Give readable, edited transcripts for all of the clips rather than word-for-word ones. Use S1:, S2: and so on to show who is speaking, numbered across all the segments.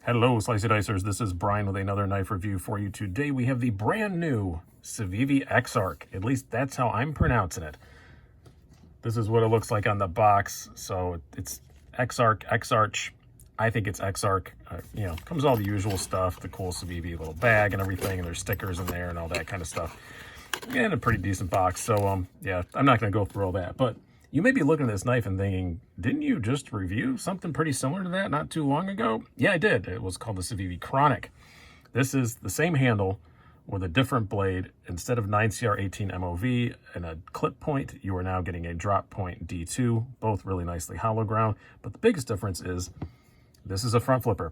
S1: Hello, Slicey Dicers. This is Brian with another knife review for you. Today we have the brand new Civivi Exarch. At least that's how I'm pronouncing it. This is what it looks like on the box. So it's Exarch. I think it's Exarch. Comes all the usual stuff, the cool Civivi little bag and everything, and there's stickers in there and all that kind of stuff. And a pretty decent box. So, yeah, I'm not going to go through all that. But you may be looking at this knife and thinking, didn't you just review something pretty similar to that not too long ago? Yeah, I did. It was called the Civivi Chronic. This is the same handle with a different blade. Instead of 9CR18 MOV and a clip point, you are now getting a drop point D2, both really nicely hollow ground. But the biggest difference is this is a front flipper.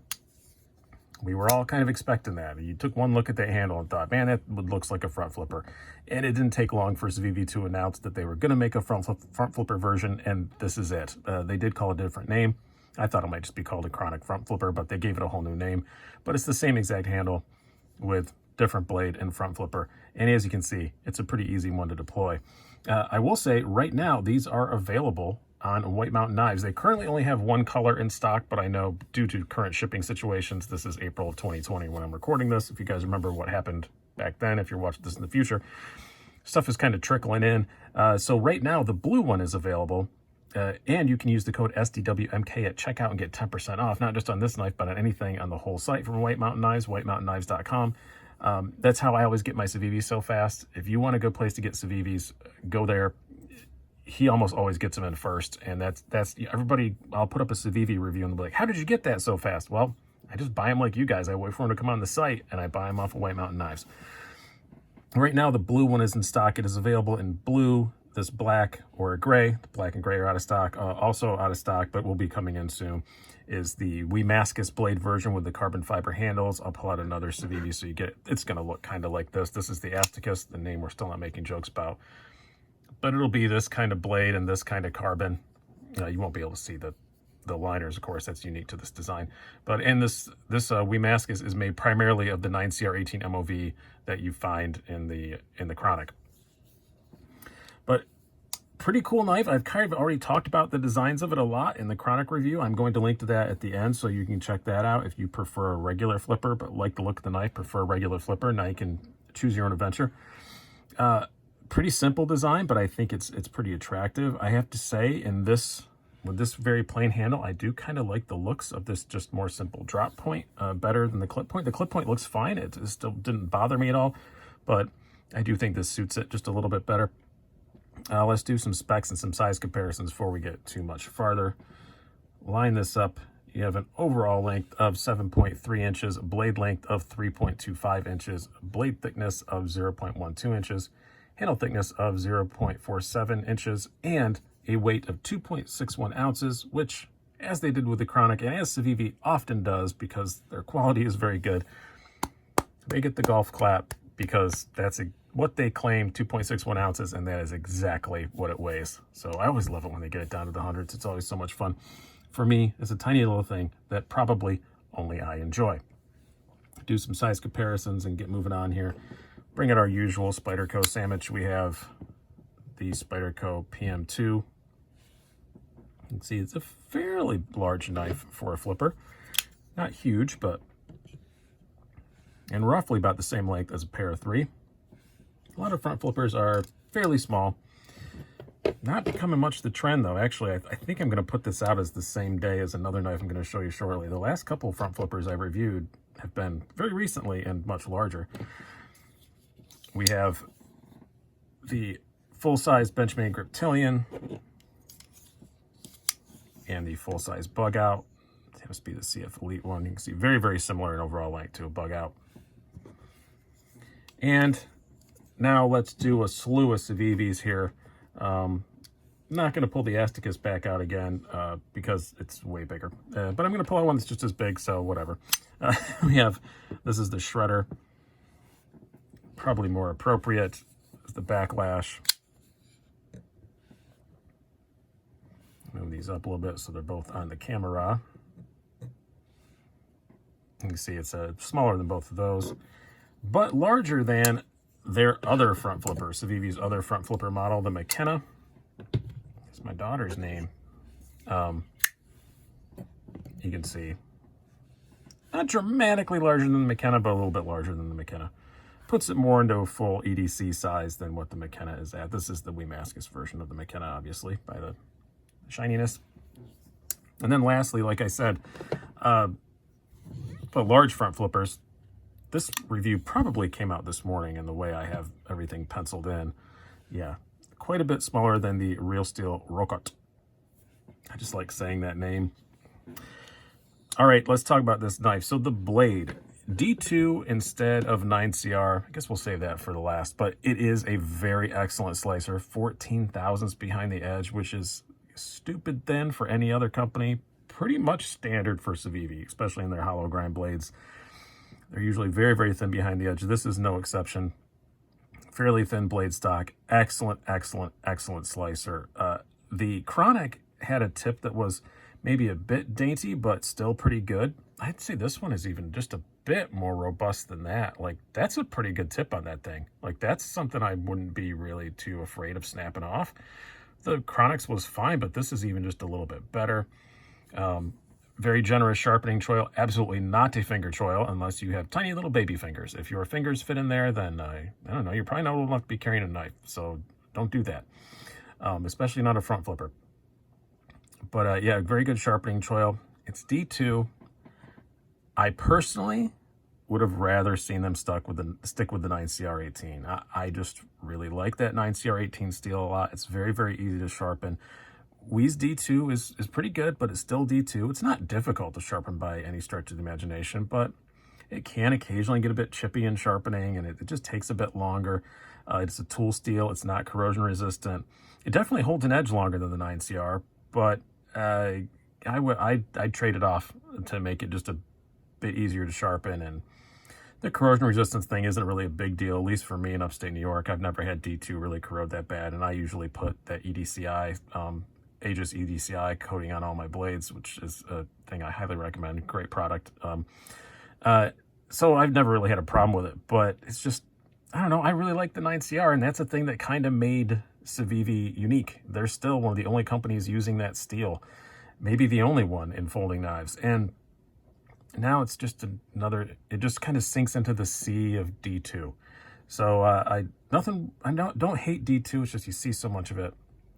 S1: We were all kind of expecting that. You took one look at that handle and thought, man, that looks like a front flipper. And it didn't take long for Civivi to announce that they were going to make a front flipper version, and this is it. They did call it a different name. I thought it might just be called a Chronic front flipper, but they gave it a whole new name. But it's the same exact handle with different blade and front flipper. And as you can see, it's a pretty easy one to deploy. I will say right now, these are available on White Mountain Knives. They currently only have one color in stock, but I know due to current shipping situations, this is April of 2020 when I'm recording this. If you guys remember what happened back then, if you're watching this in the future, stuff is kind of trickling in. So right now, the blue one is available, and you can use the code SDWMK at checkout and get 10% off, not just on this knife, but on anything on the whole site from White Mountain Knives, whitemountainKnives.com. That's how I always get my Civivis so fast. If you want a good place to get Civivis, go there. He almost always gets them in first, and that's everybody. I'll put up a Civivi review and they'll be like, how did you get that so fast? Well, I just buy them like you guys. I wait for them to come on the site, and I buy them off of White Mountain Knives. Right now, the blue one is in stock. It is available in blue, this black, or a gray. The black and gray are out of stock. Also out of stock, but will be coming in soon, is the Damascus blade version with the carbon fiber handles. I'll pull out another Civivi so you get it. It's going to look kind of like this. This is the Asticus, the name we're still not making jokes about. But it'll be this kind of blade and this kind of carbon. You won't be able to see the liners, of course. That's unique to this design. But in this Damascus is made primarily of the 9CR18 MOV that you find in the Chronic. But pretty cool knife. I've kind of already talked about the designs of it a lot in the Chronic review. I'm going to link to that at the end so you can check that out if you prefer a regular flipper but like the look of the knife, prefer a regular flipper. Now you can choose your own adventure. Pretty simple design, but I think it's pretty attractive. I have to say, with this very plain handle, I do kind of like the looks of this just more simple drop point better than the clip point. The clip point looks fine. It still didn't bother me at all, but I do think this suits it just a little bit better. Let's do some specs and some size comparisons before we get too much farther. Line this up. You have an overall length of 7.3 inches, blade length of 3.25 inches, blade thickness of 0.12 inches, handle thickness of 0.47 inches, and a weight of 2.61 ounces, which, as they did with the Chronic, and as Civivi often does because their quality is very good, they get the golf clap because that's what they claim, 2.61 ounces, and that is exactly what it weighs. So I always love it when they get it down to the hundreds. It's always so much fun. For me, it's a tiny little thing that probably only I enjoy. Do some size comparisons and get moving on here. Bring out our usual Spyderco sandwich. We have the Spyderco PM2. You can see it's a fairly large knife for a flipper. Not huge, but and roughly about the same length as a Para 3. A lot of front flippers are fairly small. Not becoming much the trend, though. Actually, I think I'm going to put this out as the same day as another knife I'm going to show you shortly. The last couple of front flippers I've reviewed have been very recently and much larger. We have the full-size Benchmade Griptilian and the full-size Bug Out. It must be the CF Elite one. You can see very, very similar in overall length to a Bug Out. And now let's do a slew of Civivis here. I'm not going to pull the Asticus back out again because it's way bigger. But I'm going to pull out one that's just as big, so whatever. This is the Shredder. Probably more appropriate is the Backlash. Move these up a little bit so they're both on the camera. You can see it's smaller than both of those, but larger than their other front flipper, Civivi's other front flipper model, the McKenna. It's my daughter's name. You can see Not dramatically larger than the McKenna, but a little bit larger than the McKenna. Puts it more into a full EDC size than what the McKenna is at. This is the Weemascus version of the McKenna, obviously, by the shininess. And then lastly, like I said, the large front flippers. This review probably came out this morning in the way I have everything penciled in. Yeah, quite a bit smaller than the Real Steel Rocot. I just like saying that name. All right, let's talk about this knife. So the blade, D2 instead of 9CR. I guess we'll save that for the last, but it is a very excellent slicer. 14 thousandths behind the edge, which is stupid thin for any other company. Pretty much standard for Civivi, especially in their hollow grind blades. They're usually very, very thin behind the edge. This is no exception. Fairly thin blade stock. Excellent, excellent, excellent slicer. The Chronic had a tip that was maybe a bit dainty, but still pretty good. I'd say this one is even just a bit more robust than that. Like, that's a pretty good tip on that thing. Like, that's something I wouldn't be really too afraid of snapping off. The Chronix was fine, but this is even just a little bit better. Very generous sharpening choil. Absolutely not a finger choil unless you have tiny little baby fingers. If your fingers fit in there, then I don't know, you're probably not old enough to be carrying a knife, so don't do that. Especially not a front flipper. But yeah, very good sharpening choil. It's D2. I personally would have rather seen them stick with the 9CR18. I just really like that 9CR18 steel a lot. It's very, very easy to sharpen. Wee's D2 is pretty good, but it's still D2. It's not difficult to sharpen by any stretch of the imagination, but it can occasionally get a bit chippy in sharpening, and it just takes a bit longer. It's a tool steel. It's not corrosion resistant. It definitely holds an edge longer than the 9CR, but I'd trade it off to make it just a bit easier to sharpen. And the corrosion resistance thing isn't really a big deal, at least for me in upstate New York. I've never had D2 really corrode that bad, and I usually put that EDCI, Aegis EDCI coating on all my blades, which is a thing I highly recommend. Great product. So I've never really had a problem with it, but it's just, I don't know, I really like the 9CR, and that's a thing that kind of made Civivi unique. They're still one of the only companies using that steel, maybe the only one in folding knives. And now it's just another, it just kind of sinks into the sea of D2. So I don't hate D2, it's just you see so much of it.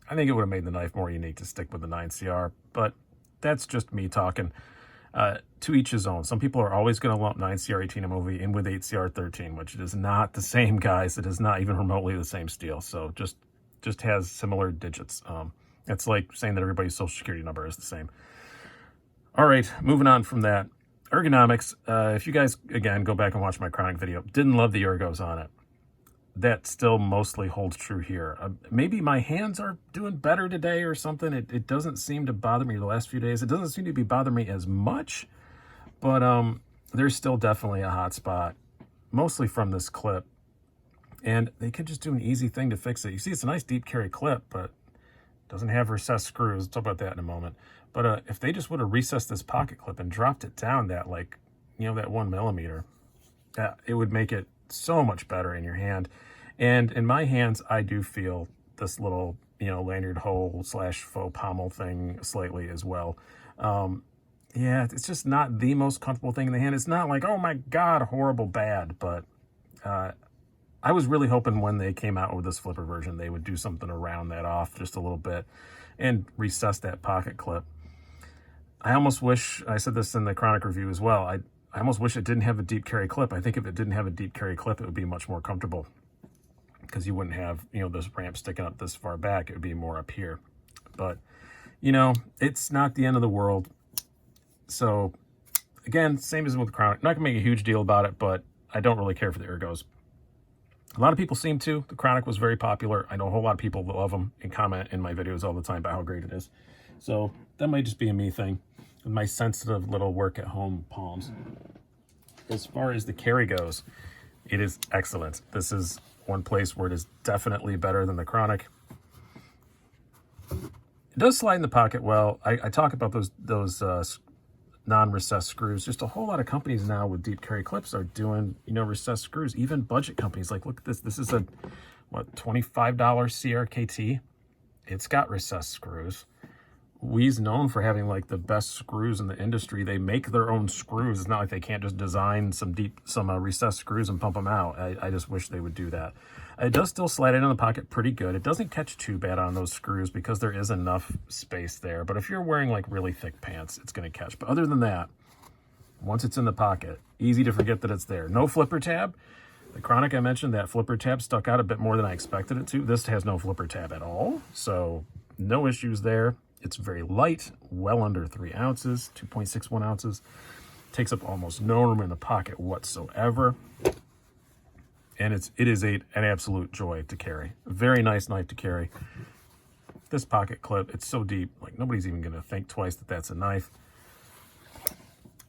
S1: I think it would have made the knife more unique to stick with the 9CR, but that's just me talking. To each his own. Some people are always going to lump 9CR18 MOV in with 8CR13, which is not the same, guys. It is not even remotely the same steel. So just has similar digits. It's like saying that everybody's social security number is the same. All right, moving on from that. Ergonomics. If you guys, again, go back and watch my Chronic video, didn't love the ergos on it. That still mostly holds true here. Maybe my hands are doing better today or something. It doesn't seem to bother me the last few days. It doesn't seem to be bothering me as much, but there's still definitely a hot spot, mostly from this clip. And they could just do an easy thing to fix it. You see, it's a nice deep carry clip, but it doesn't have recessed screws. We'll talk about that in a moment. But if they just would have recessed this pocket clip and dropped it down that, like, you know, that 1 millimeter, it would make it so much better in your hand. And in my hands, I do feel this little, you know, lanyard hole / faux pommel thing slightly as well. Yeah, it's just not the most comfortable thing in the hand. It's not like, oh my God, horrible bad, but I was really hoping when they came out with this flipper version, they would do something to round that off just a little bit and recess that pocket clip. I almost wish, I said this in the Chronic review as well, I almost wish it didn't have a deep carry clip. I think if it didn't have a deep carry clip, it would be much more comfortable, because you wouldn't have, you know, this ramp sticking up this far back. It would be more up here. But, you know, it's not the end of the world. So, again, same as with Chronic. Not going to make a huge deal about it, but I don't really care for the ergos. A lot of people seem to. The Chronic was very popular. I know a whole lot of people that love them and comment in my videos all the time about how great it is. So, that might just be a me thing with my sensitive little work-at-home palms. As far as the carry goes, it is excellent. This is one place where it is definitely better than the Chronic. It does slide in the pocket well. I talk about those non-recessed screws. Just a whole lot of companies now with deep carry clips are doing, you know, recessed screws. Even budget companies, like, look at this. This is a, what, $25 CRKT. It's got recessed screws. We's known for having like the best screws in the industry. They make their own screws. It's not like they can't just design some recessed screws and pump them out. I just wish they would do that. It does still slide in the pocket pretty good. It doesn't catch too bad on those screws because there is enough space there. But if you're wearing like really thick pants, it's going to catch. But other than that, once it's in the pocket, easy to forget that it's there. No flipper tab. The Chronic I mentioned, that flipper tab stuck out a bit more than I expected it to. This has no flipper tab at all, so no issues there. It's very light, well under 3 ounces, 2.61 ounces. Takes up almost no room in the pocket whatsoever. And it is an absolute joy to carry. A very nice knife to carry. This pocket clip, it's so deep, like nobody's even gonna think twice that that's a knife.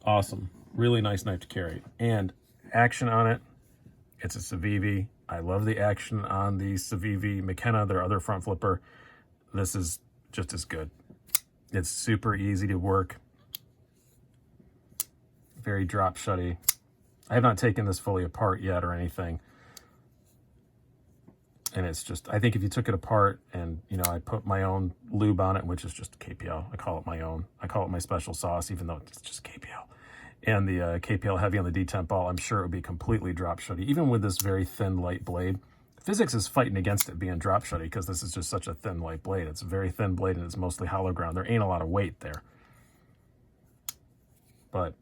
S1: Awesome, really nice knife to carry. And action on it, it's a Civivi. I love the action on the Civivi McKenna, their other front flipper. This is just as good. It's super easy to work. Very drop shutty. I have not taken this fully apart yet or anything. And it's just, I think if you took it apart and, you know, I put my own lube on it, which is just KPL. I call it my own. I call it my special sauce, even though it's just KPL. And the KPL heavy on the detemp ball, I'm sure it would be completely drop shutty, even with this very thin, light blade. Physics is fighting against it being drop shutty because this is just such a thin, light blade. It's a very thin blade and it's mostly hollow ground. There ain't a lot of weight there. But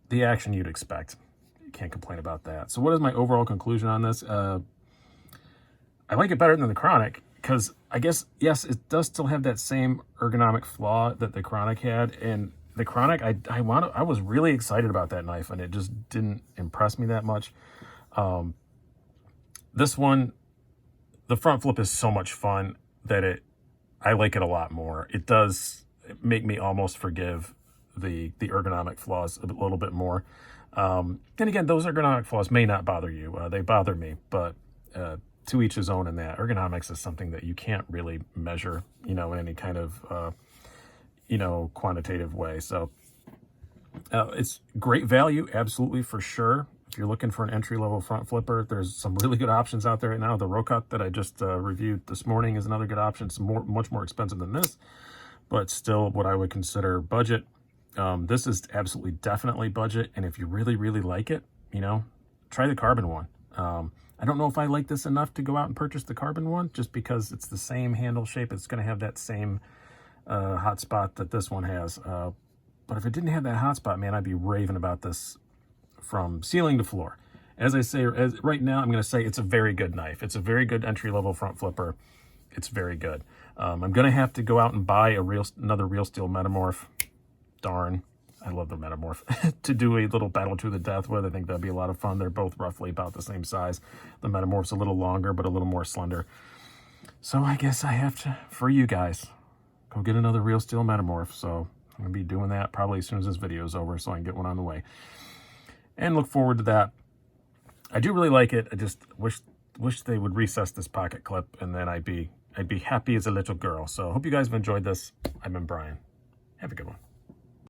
S1: the action you'd expect. You can't complain about that. So what is my overall conclusion on this? I like it better than the Chronic because I guess, yes, it does still have that same ergonomic flaw that the Chronic had. And the Chronic, I was really excited about that knife and it just didn't impress me that much. This one, the front flip is so much fun that I like it a lot more. It does make me almost forgive the ergonomic flaws a little bit more. And again, those ergonomic flaws may not bother you. They bother me, but to each his own in that. Ergonomics is something that you can't really measure, you know, in any kind of, you know, quantitative way. So it's great value, absolutely, for sure. If you're looking for an entry-level front flipper, there's some really good options out there right now. The Rocut that I just reviewed this morning is another good option. It's much more expensive than this, but still what I would consider budget. This is absolutely definitely budget, and if you really, really like it, you know, try the carbon one. I don't know if I like this enough to go out and purchase the carbon one, just because it's the same handle shape. It's going to have that same hot spot that this one has. But if it didn't have that hot spot, man, I'd be raving about this from ceiling to floor. As I say, right now, I'm going to say it's a very good knife. It's a very good entry-level front flipper. It's very good. I'm going to have to go out and buy another Real Steel Metamorph. Darn, I love the Metamorph. To do a little battle to the death with. I think that'd be a lot of fun. They're both roughly about the same size. The Metamorph's a little longer, but a little more slender. So I guess I have to, for you guys, go get another Real Steel Metamorph. So I'm going to be doing that probably as soon as this video is over so I can get one on the way. And look forward to that. I do really like it. I just wish they would recess this pocket clip, and then I'd be happy as a little girl. So I hope you guys have enjoyed this. I've been Brian. Have a good one.